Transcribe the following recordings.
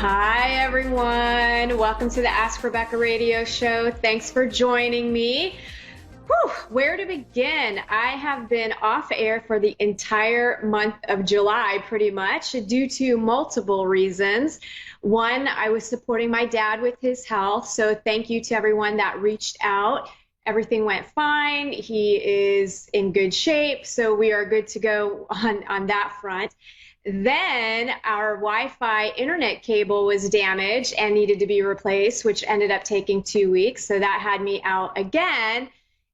Hi, everyone. Welcome to the Ask Rebecca radio show. Thanks for joining me. Whew, where to begin? I have been off air for the entire month of July, pretty much, due to multiple reasons. One, I was supporting my dad with his health, so thank you to everyone that reached out. Everything went fine. He is in good shape, so we are good to go on that front. Then our Wi-Fi internet cable was damaged and needed to be replaced, which ended up taking 2 weeks. So that had me out again.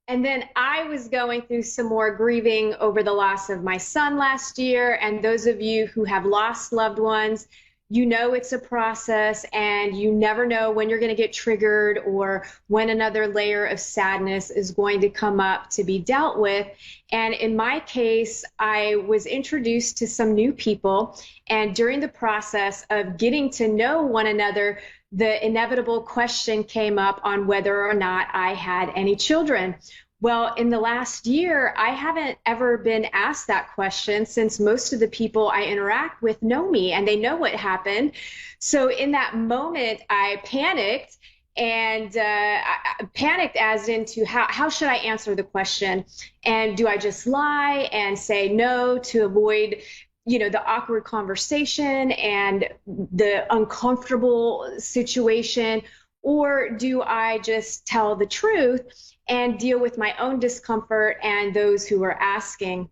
And then I was going through some more grieving over the loss of my son last year. And those of you who have lost loved ones, you know it's a process and you never know when you're going to get triggered or when another layer of sadness is going to come up to be dealt with. And in my case, I was introduced to some new people, and during the process of getting to know one another, the inevitable question came up on whether or not I had any children. Well, in the last year, I haven't ever been asked that question, since most of the people I interact with know me and they know what happened. So in that moment, I panicked, and I panicked as into how should I answer the question? And do I just lie and say no to avoid the awkward conversation and the uncomfortable situation? Or do I just tell the truth and deal with my own discomfort and those who are asking?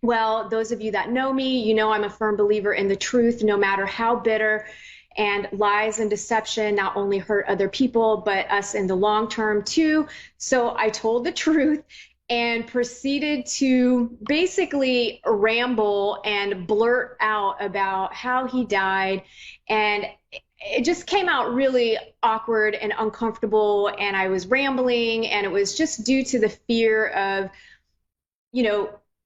Well, those of you that know me, you know I'm a firm believer in the truth, no matter how bitter, and lies and deception not only hurt other people, but us in the long term too. So I told the truth and proceeded to basically ramble and blurt out about how he died. And it just came out really awkward and uncomfortable, and I was rambling, and it was just due to the fear of,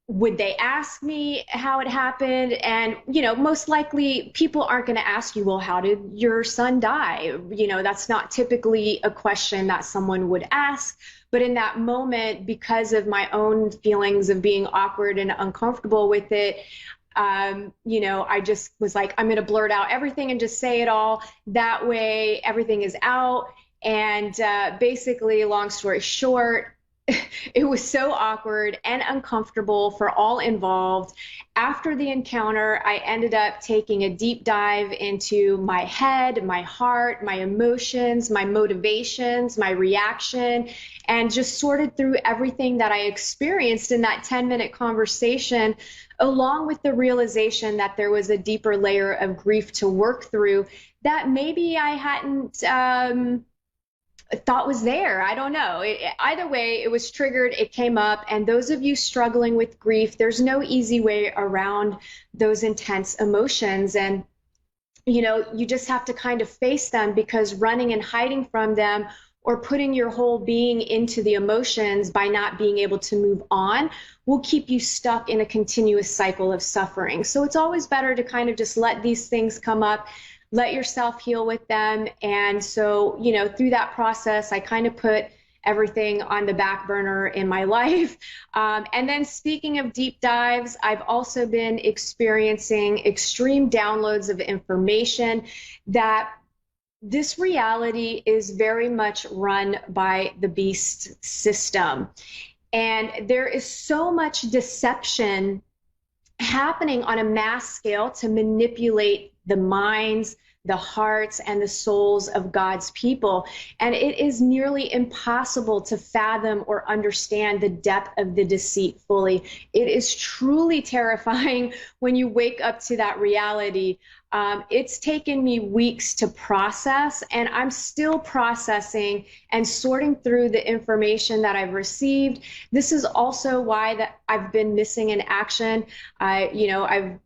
would they ask me how it happened? And, most likely people aren't going to ask you, well, how did your son die? That's not typically a question that someone would ask. But in that moment, because of my own feelings of being awkward and uncomfortable with it, I just was like, I'm going to blurt out everything and just say it all. That way, everything is out. And basically, long story short, it was so awkward and uncomfortable for all involved. After the encounter, I ended up taking a deep dive into my head, my heart, my emotions, my motivations, my reaction, and just sorted through everything that I experienced in that 10-minute conversation, along with the realization that there was a deeper layer of grief to work through that maybe I hadn't thought was there. I don't know. Either way, it was triggered, it came up. And those of you struggling with grief, there's no easy way around those intense emotions. And, you just have to kind of face them, because running and hiding from them or putting your whole being into the emotions by not being able to move on will keep you stuck in a continuous cycle of suffering. So it's always better to kind of just let these things come up, let yourself heal with them. And so, through that process, I kind of put everything on the back burner in my life. And then, speaking of deep dives, I've also been experiencing extreme downloads of information that this reality is very much run by the beast system. And there is so much deception happening on a mass scale to manipulate the minds, the hearts, and the souls of God's people. And it is nearly impossible to fathom or understand the depth of the deceit fully. It is truly terrifying when you wake up to that reality. It's taken me weeks to process, and I'm still processing and sorting through the information that I've received. This is also why that I've been missing in action. I've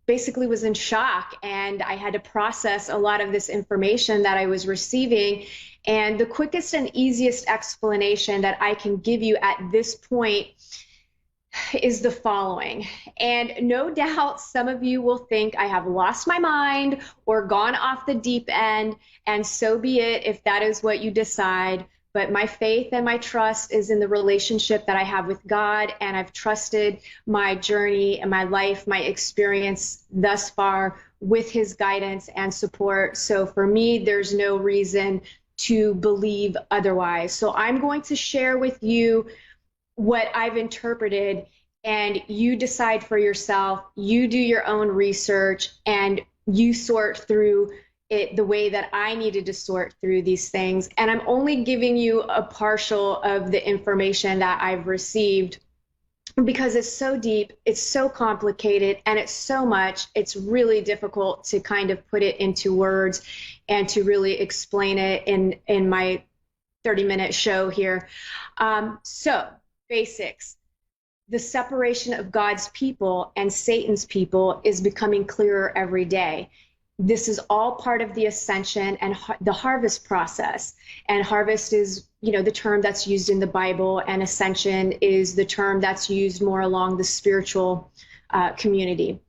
basically was in shock, and I had to process a lot of this information that I was receiving. And the quickest and easiest explanation that I can give you at this point is the following. And no doubt some of you will think I have lost my mind or gone off the deep end, and so be it if that is what you decide. But my faith and my trust is in the relationship that I have with God, and I've trusted my journey and my life, my experience thus far with his guidance and support. So for me, there's no reason to believe otherwise. So I'm going to share with you what I've interpreted, and you decide for yourself. You do your own research and you sort through it the way that I needed to sort through these things. And I'm only giving you a partial of the information that I've received because it's so deep, it's so complicated, and it's so much, it's really difficult to kind of put it into words and to really explain it in my 30-minute show here. So basics. The separation of God's people and Satan's people is becoming clearer every day. This is all part of the ascension and the harvest process. And harvest is, the term that's used in the Bible, and ascension is the term that's used more along the spiritual community.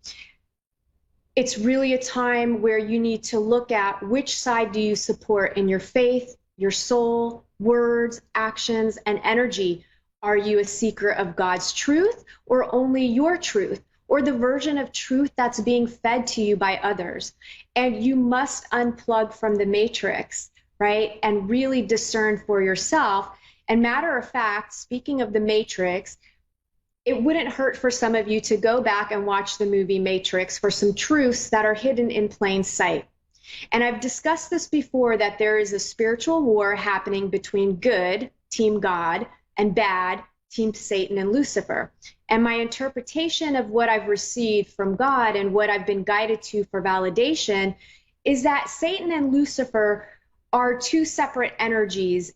It's really a time where you need to look at which side do you support in your faith, your soul, words, actions, and energy. Are you a seeker of God's truth, or only your truth, or the version of truth that's being fed to you by others? And you must unplug from the matrix, right? And really discern for yourself. And matter of fact, speaking of the matrix, it wouldn't hurt for some of you to go back and watch the movie Matrix for some truths that are hidden in plain sight. And I've discussed this before, that there is a spiritual war happening between good, Team God, and bad, Team Satan and Lucifer. And my interpretation of what I've received from God and what I've been guided to for validation is that Satan and Lucifer are two separate energies.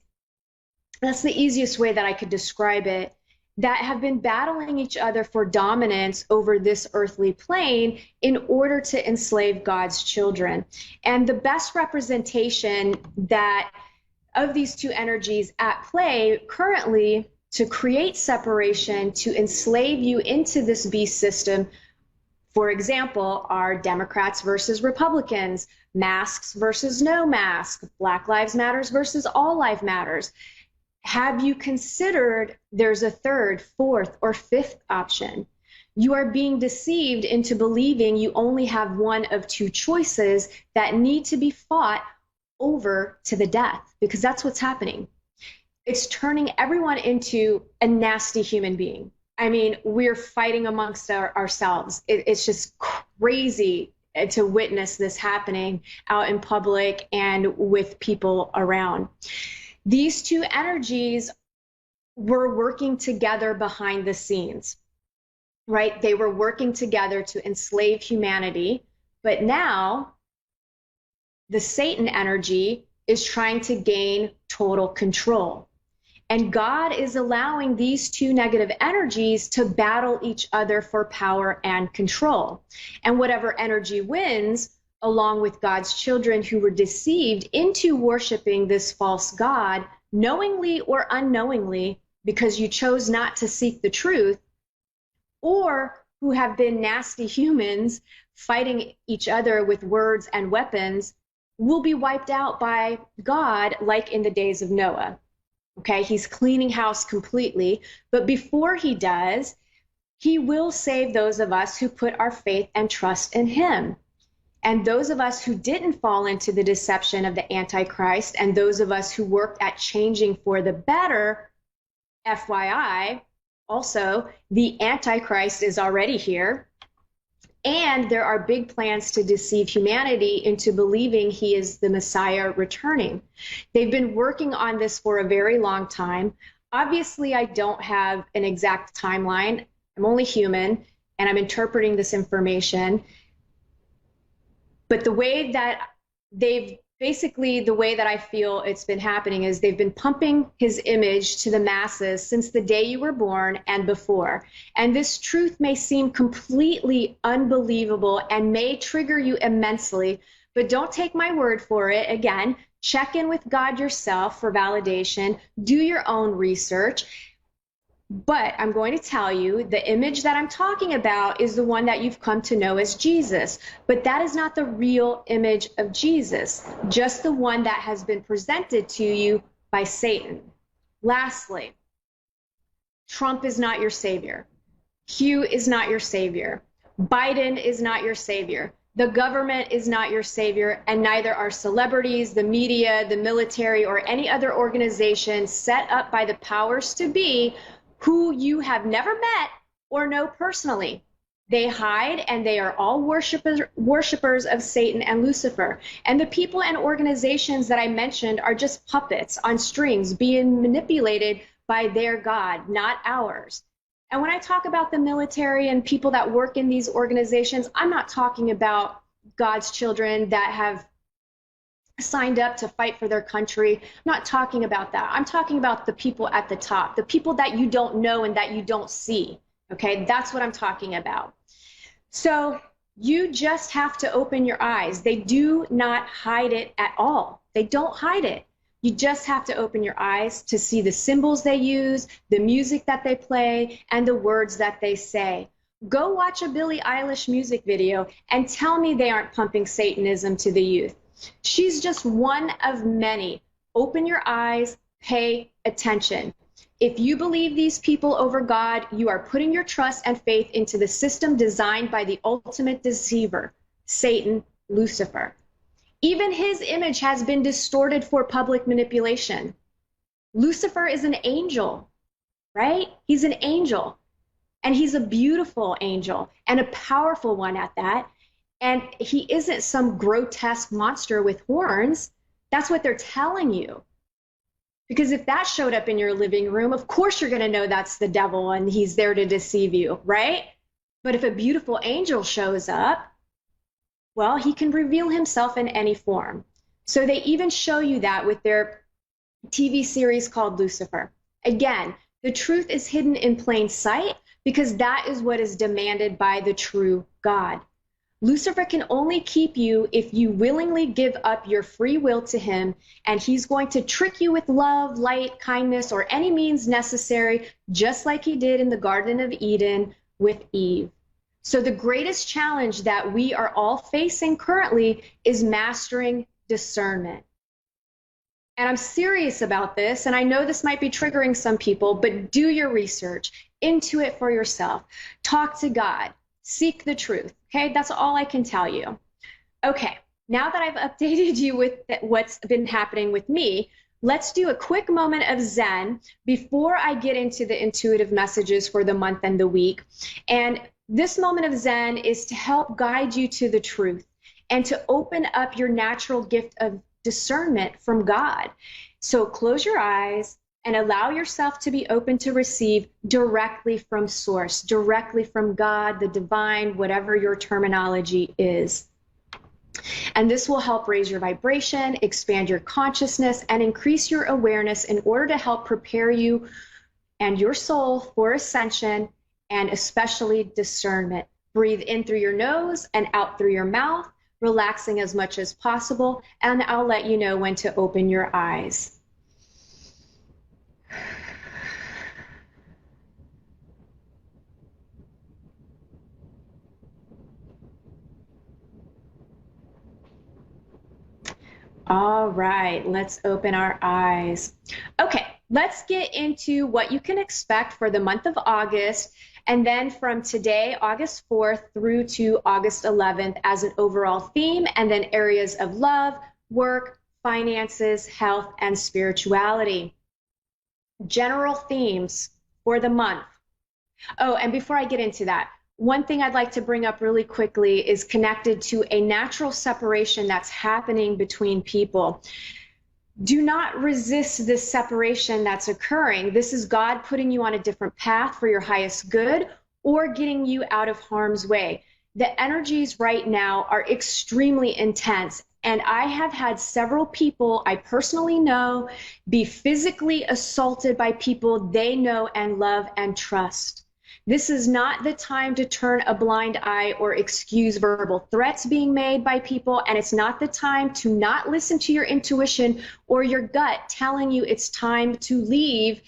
That's the easiest way that I could describe it, that have been battling each other for dominance over this earthly plane in order to enslave God's children. And the best representation that of these two energies at play currently to create separation, to enslave you into this beast system, for example, are Democrats versus Republicans, masks versus no mask, Black Lives Matters versus All Life Matters. Have you considered there's a third, fourth, or fifth option? You are being deceived into believing you only have one of two choices that need to be fought over to the death, because that's what's happening. It's turning everyone into a nasty human being. I mean, we're fighting amongst ourselves. It's just crazy to witness this happening out in public and with people around. These two energies were working together behind the scenes, right? They were working together to enslave humanity, but now the Satan energy is trying to gain total control. And God is allowing these two negative energies to battle each other for power and control. And whatever energy wins, along with God's children who were deceived into worshiping this false God, knowingly or unknowingly, because you chose not to seek the truth, or who have been nasty humans fighting each other with words and weapons, will be wiped out by God, like in the days of Noah. Okay, he's cleaning house completely, but before he does, he will save those of us who put our faith and trust in him. And those of us who didn't fall into the deception of the Antichrist, and those of us who worked at changing for the better, FYI, also, the Antichrist is already here. And there are big plans to deceive humanity into believing he is the Messiah returning. They've been working on this for a very long time. Obviously, I don't have an exact timeline. I'm only human, and I'm interpreting this information. But the way that the way that I feel it's been happening is they've been pumping his image to the masses since the day you were born and before. And this truth may seem completely unbelievable and may trigger you immensely, but don't take my word for it. Again, check in with God yourself for validation, do your own research. But I'm going to tell you, the image that I'm talking about is the one that you've come to know as Jesus. But that is not the real image of Jesus, just the one that has been presented to you by Satan. Lastly, Trump is not your savior. Q is not your savior. Biden is not your savior. The government is not your savior, and neither are celebrities, the media, the military, or any other organization set up by the powers to be who you have never met or know personally. They hide, and they are all worshipers of Satan and Lucifer. And the people and organizations that I mentioned are just puppets on strings being manipulated by their God, not ours. And when I talk about the military and people that work in these organizations, I'm not talking about God's children that have signed up to fight for their country. I'm not talking about that. I'm talking about the people at the top, the people that you don't know and that you don't see. Okay, that's what I'm talking about. So you just have to open your eyes. They do not hide it at all. They don't hide it. You just have to open your eyes to see the symbols they use, the music that they play, and the words that they say. Go watch a Billie Eilish music video and tell me they aren't pumping Satanism to the youth. She's just one of many. Open your eyes, pay attention. If you believe these people over God, you are putting your trust and faith into the system designed by the ultimate deceiver, Satan, Lucifer. Even his image has been distorted for public manipulation. Lucifer is an angel, right? He's an angel, and he's a beautiful angel and a powerful one at that. And he isn't some grotesque monster with horns. That's what they're telling you. Because if that showed up in your living room, of course you're going to know that's the devil and he's there to deceive you, right? But if a beautiful angel shows up, well, he can reveal himself in any form. So they even show you that with their TV series called Lucifer. Again, the truth is hidden in plain sight because that is what is demanded by the true God. Lucifer can only keep you if you willingly give up your free will to him, and he's going to trick you with love, light, kindness, or any means necessary, just like he did in the Garden of Eden with Eve. So the greatest challenge that we are all facing currently is mastering discernment. And I'm serious about this, and I know this might be triggering some people, but do your research into it for yourself. Talk to God. Seek the truth. Okay, that's all I can tell you. Okay, now that I've updated you with what's been happening with me, let's do a quick moment of Zen before I get into the intuitive messages for the month and the week. And this moment of Zen is to help guide you to the truth and to open up your natural gift of discernment from God. So close your eyes and allow yourself to be open to receive directly from source, directly from God, the divine, whatever your terminology is. And this will help raise your vibration, expand your consciousness, and increase your awareness in order to help prepare you and your soul for ascension, and especially discernment. Breathe in through your nose and out through your mouth, relaxing as much as possible, and I'll let you know when to open your eyes. All right, let's open our eyes. Okay, let's get into what you can expect for the month of August, and then from today, August 4th, through to August 11th as an overall theme, and then areas of love, work, finances, health, and spirituality. General themes for the month. Oh, and before I get into that, one thing I'd like to bring up really quickly is connected to a natural separation that's happening between people. Do not resist this separation that's occurring. This is God putting you on a different path for your highest good or getting you out of harm's way. The energies right now are extremely intense, and I have had several people I personally know be physically assaulted by people they know and love and trust. This is not the time to turn a blind eye or excuse verbal threats being made by people, and it's not the time to not listen to your intuition or your gut telling you it's time to leave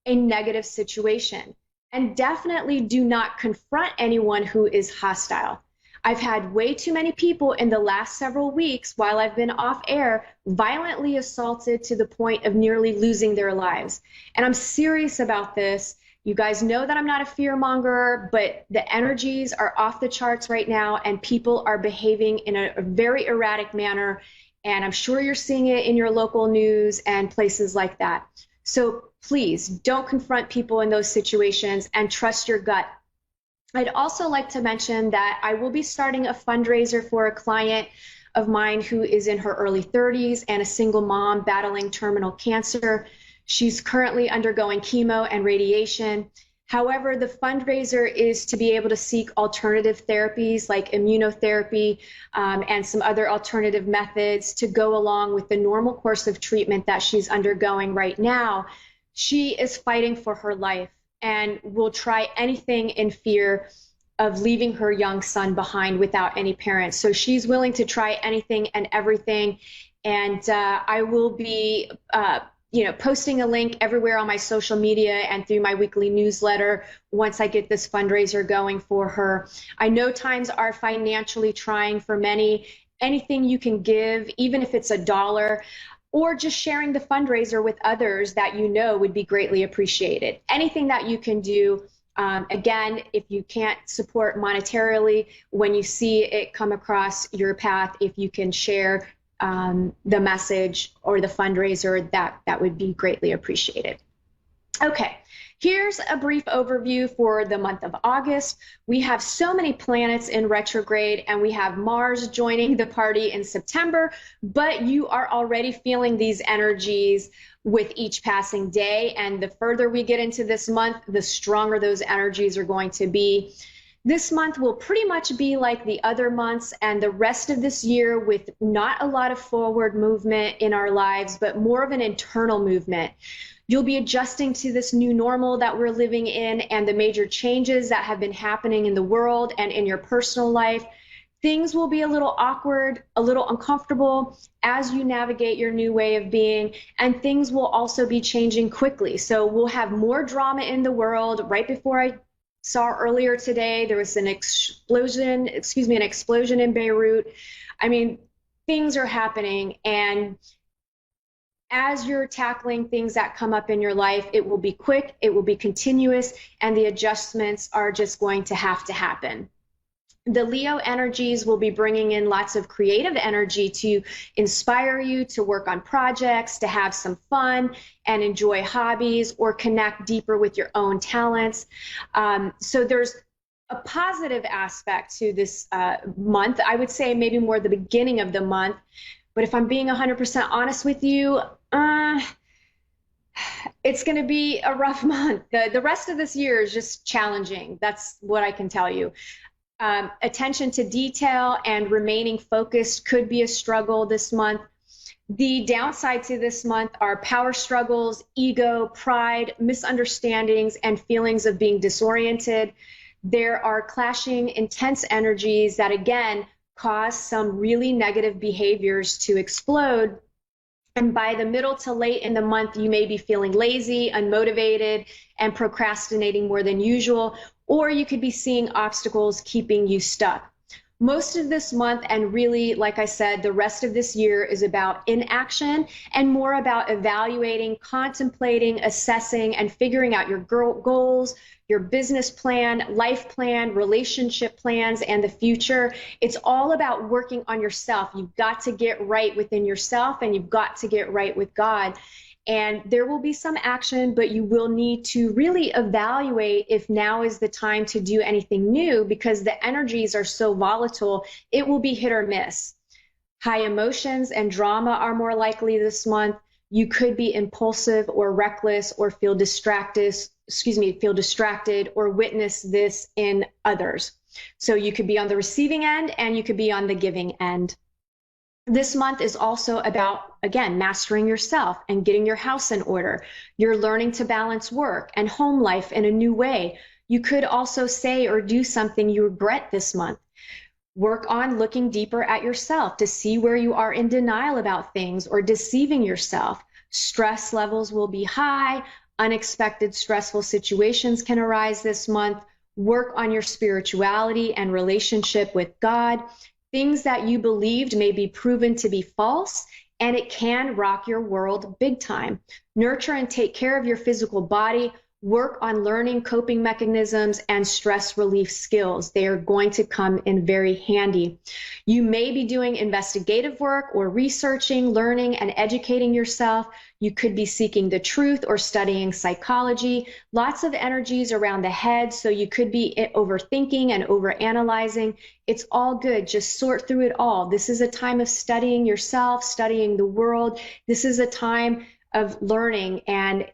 a negative situation. And definitely do not confront anyone who is hostile. I've had way too many people in the last several weeks while I've been off air violently assaulted to the point of nearly losing their lives. And I'm serious about this You guys know that I'm not a fear monger, but the energies are off the charts right now, and people are behaving in a very erratic manner. And I'm sure you're seeing it in your local news and places like that. So please don't confront people in those situations and trust your gut. I'd also like to mention that I will be starting a fundraiser for a client of mine who is in her early 30s and a single mom battling terminal cancer. She's currently undergoing chemo and radiation. However, the fundraiser is to be able to seek alternative therapies like immunotherapy and some other alternative methods to go along with the normal course of treatment that she's undergoing right now. She is fighting for her life and will try anything in fear of leaving her young son behind without any parents. So she's willing to try anything and everything. And I will be posting a link everywhere on my social media and through my weekly newsletter once I get this fundraiser going for her. I know times are financially trying for many. Anything you can give, even if it's $1, or just sharing the fundraiser with others that you know would be greatly appreciated. Anything that you can do. Again, if you can't support monetarily, when you see it come across your path, if you can share the message or the fundraiser, that would be greatly appreciated. Okay, here's a brief overview for the month of August. We have so many planets in retrograde, and we have Mars joining the party in September, but you are already feeling these energies with each passing day, and the further we get into this month, the stronger those energies are going to be. This month will pretty much be like the other months and the rest of this year, with not a lot of forward movement in our lives, but more of an internal movement. You'll be adjusting to this new normal that we're living in and the major changes that have been happening in the world and in your personal life. Things will be a little awkward, a little uncomfortable as you navigate your new way of being, and things will also be changing quickly. So we'll have more drama in the world. Right before I saw earlier today, there was an explosion in Beirut. I mean, things are happening, and as you're tackling things that come up in your life, it will be quick, it will be continuous, and the adjustments are just going to have to happen. The Leo energies will be bringing in lots of creative energy to inspire you to work on projects, to have some fun and enjoy hobbies or connect deeper with your own talents. So there's a positive aspect to this month. I would say maybe more the beginning of the month. But if I'm being 100% honest with you, it's going to be a rough month. The rest of this year is just challenging. That's what I can tell you. Attention to detail and remaining focused could be a struggle this month. The downside to this month are power struggles, ego, pride, misunderstandings, and feelings of being disoriented. There are clashing, intense energies that, again, cause some really negative behaviors to explode. And by the middle to late in the month, you may be feeling lazy, unmotivated, and procrastinating more than usual, or you could be seeing obstacles keeping you stuck. Most of this month, and really, like I said, the rest of this year is about inaction and more about evaluating, contemplating, assessing, and figuring out your goals, your business plan, life plan, relationship plans, and the future. It's all about working on yourself. You've got to get right within yourself, and you've got to get right with God. And there will be some action, but you will need to really evaluate if now is the time to do anything new, because the energies are so volatile, it will be hit or miss. High emotions and drama are more likely this month. You could be impulsive or reckless or feel distracted or witness this in others. So you could be on the receiving end and you could be on the giving end. This month is also about, again, mastering yourself and getting your house in order. You're learning to balance work and home life in a new way. You could also say or do something you regret this month. Work on looking deeper at yourself to see where you are in denial about things or deceiving yourself. Stress levels will be high. Unexpected stressful situations can arise this month. Work on your spirituality and relationship with God. Things that you believed may be proven to be false, and it can rock your world big time. Nurture and take care of your physical body. Work on learning coping mechanisms and stress relief skills. They are going to come in very handy. You may be doing investigative work or researching, learning, and educating yourself. You could be seeking the truth or studying psychology. Lots of energies around the head, so you could be overthinking and overanalyzing. It's all good. Just sort through it all. This is a time of studying yourself, studying the world. This is a time of learning and,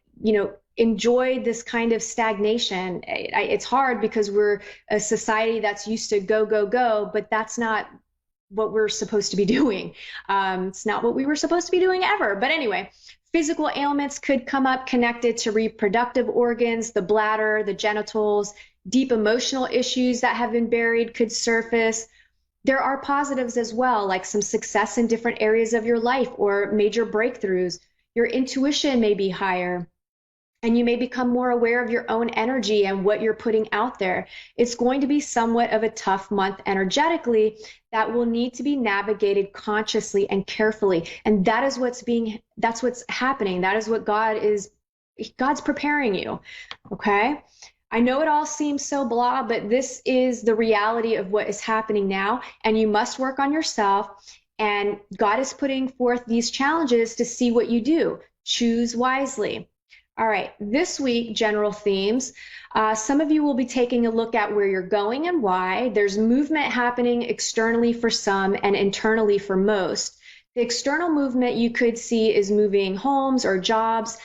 enjoy this kind of stagnation. It's hard because we're a society that's used to go, go, go, but that's not what we're supposed to be doing. It's not what we were supposed to be doing ever. But anyway, physical ailments could come up connected to reproductive organs, the bladder, the genitals. Deep emotional issues that have been buried could surface. There are positives as well, like some success in different areas of your life or major breakthroughs. Your intuition may be higher, and you may become more aware of your own energy and what you're putting out there. It's going to be somewhat of a tough month energetically that will need to be navigated consciously and carefully. And that's what's happening. That is what God's preparing you. Okay. I know it all seems so blah, but this is the reality of what is happening now. And you must work on yourself. And God is putting forth these challenges to see what you do. Choose wisely. All right, this week, general themes. Some of you will be taking a look at where you're going and why. There's movement happening externally for some and internally for most. The external movement you could see is moving homes or jobs.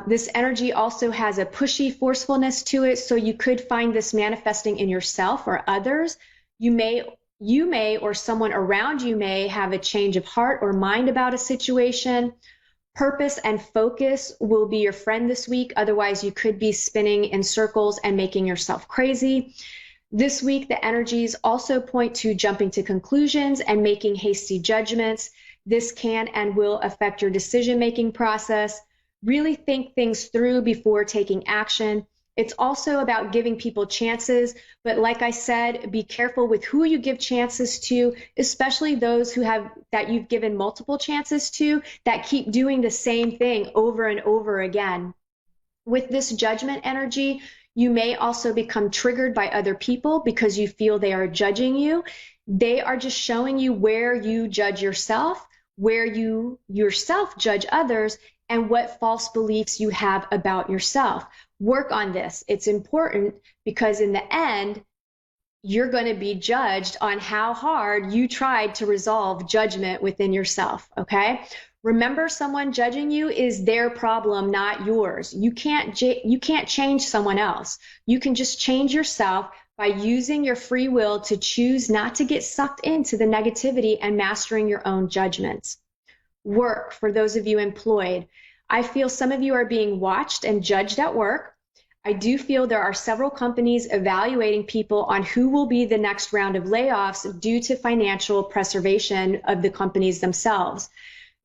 This energy also has a pushy forcefulness to it, so you could find this manifesting in yourself or others. You may or someone around you may have a change of heart or mind about a situation. Purpose and focus will be your friend this week. Otherwise, you could be spinning in circles and making yourself crazy. This week, the energies also point to jumping to conclusions and making hasty judgments. This can and will affect your decision-making process. Really think things through before taking action. It's also about giving people chances, but like I said, be careful with who you give chances to, especially those that you've given multiple chances to that keep doing the same thing over and over again. With this judgment energy, you may also become triggered by other people because you feel they are judging you. They are just showing you where you judge yourself, where you yourself judge others, and what false beliefs you have about yourself. Work on this. It's important because in the end, you're going to be judged on how hard you tried to resolve judgment within yourself, okay? Remember, someone judging you is their problem, not yours. You can't change someone else. You can just change yourself by using your free will to choose not to get sucked into the negativity and mastering your own judgments. Work, for those of you employed. I feel some of you are being watched and judged at work. I do feel there are several companies evaluating people on who will be the next round of layoffs due to financial preservation of the companies themselves.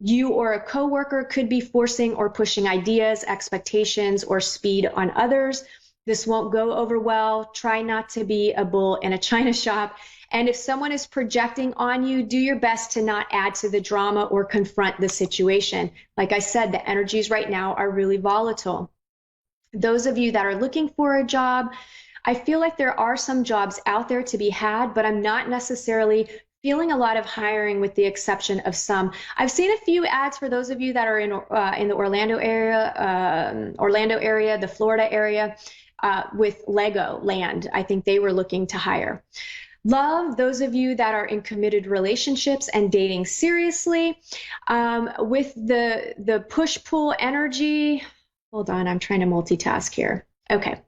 You or a coworker could be forcing or pushing ideas, expectations, or speed on others. This won't go over well. Try not to be a bull in a china shop. And if someone is projecting on you, do your best to not add to the drama or confront the situation. Like I said, the energies right now are really volatile. Those of you that are looking for a job, I feel like there are some jobs out there to be had, but I'm not necessarily feeling a lot of hiring with the exception of some. I've seen a few ads for those of you that are in the Orlando area, the Florida area, with Lego Land. I think they were looking to hire. Love, those of you that are in committed relationships and dating seriously. With the push-pull energy, hold on, I'm trying to multitask here. Okay.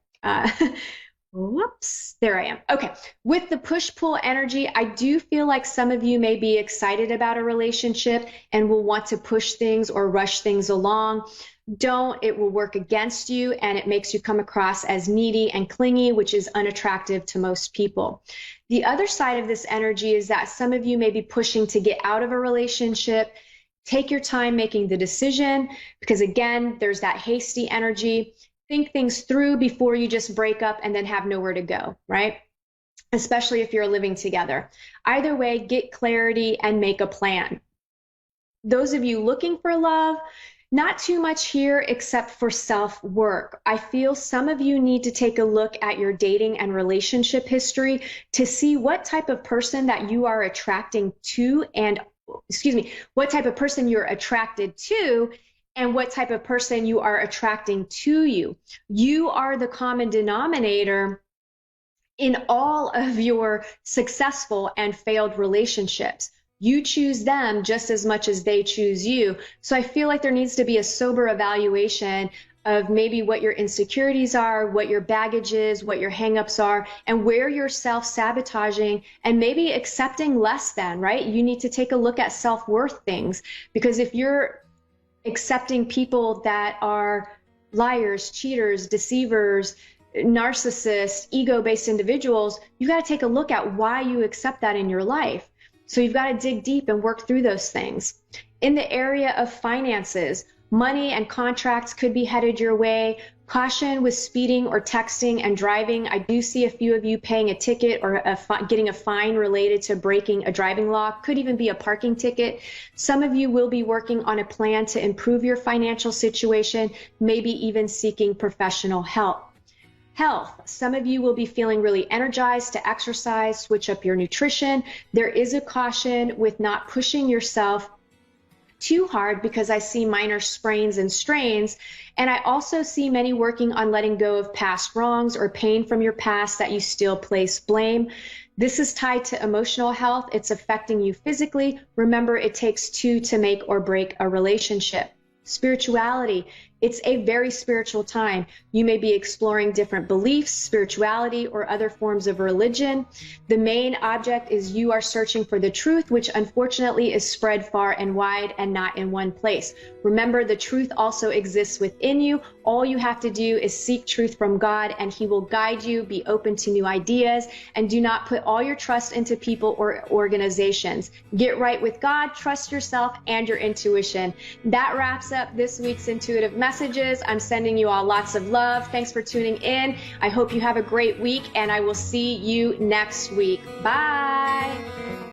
Whoops, there I am. Okay, with the push-pull energy, I do feel like some of you may be excited about a relationship and will want to push things or rush things along. Don't, it will work against you and it makes you come across as needy and clingy, which is unattractive to most people. The other side of this energy is that some of you may be pushing to get out of a relationship. Take your time making the decision because again, there's that hasty energy. Think things through before you just break up and then have nowhere to go, right? Especially if you're living together. Either way, get clarity and make a plan. Those of you looking for love, Not too much here except for self-work. I feel some of you need to take a look at your dating and relationship history to see what type of person that you are attracting to and, what type of person you're attracted to and what type of person you are attracting to you. You are the common denominator in all of your successful and failed relationships. You choose them just as much as they choose you. So I feel like there needs to be a sober evaluation of maybe what your insecurities are, what your baggage is, what your hangups are, and where you're self-sabotaging and maybe accepting less than, right? You need to take a look at self-worth things, because if you're accepting people that are liars, cheaters, deceivers, narcissists, ego-based individuals, you got to take a look at why you accept that in your life. So you've got to dig deep and work through those things. In the area of finances, money and contracts could be headed your way. Caution with speeding or texting and driving. I do see a few of you paying a ticket or getting a fine related to breaking a driving law. Could even be a parking ticket. Some of you will be working on a plan to improve your financial situation, maybe even seeking professional help. Health. Some of you will be feeling really energized to exercise, switch up your nutrition. There is a caution with not pushing yourself too hard because I see minor sprains and strains. And I also see many working on letting go of past wrongs or pain from your past that you still place blame. This is tied to emotional health. It's affecting you physically. Remember, it takes two to make or break a relationship. Spirituality. It's a very spiritual time. You may be exploring different beliefs, spirituality, or other forms of religion. The main object is you are searching for the truth, which unfortunately is spread far and wide and not in one place. Remember, the truth also exists within you. All you have to do is seek truth from God, and He will guide you. Be open to new ideas, and do not put all your trust into people or organizations. Get right with God, trust yourself and your intuition. That wraps up this week's intuitive messages. I'm sending you all lots of love. Thanks for tuning in. I hope you have a great week, and I will see you next week. Bye.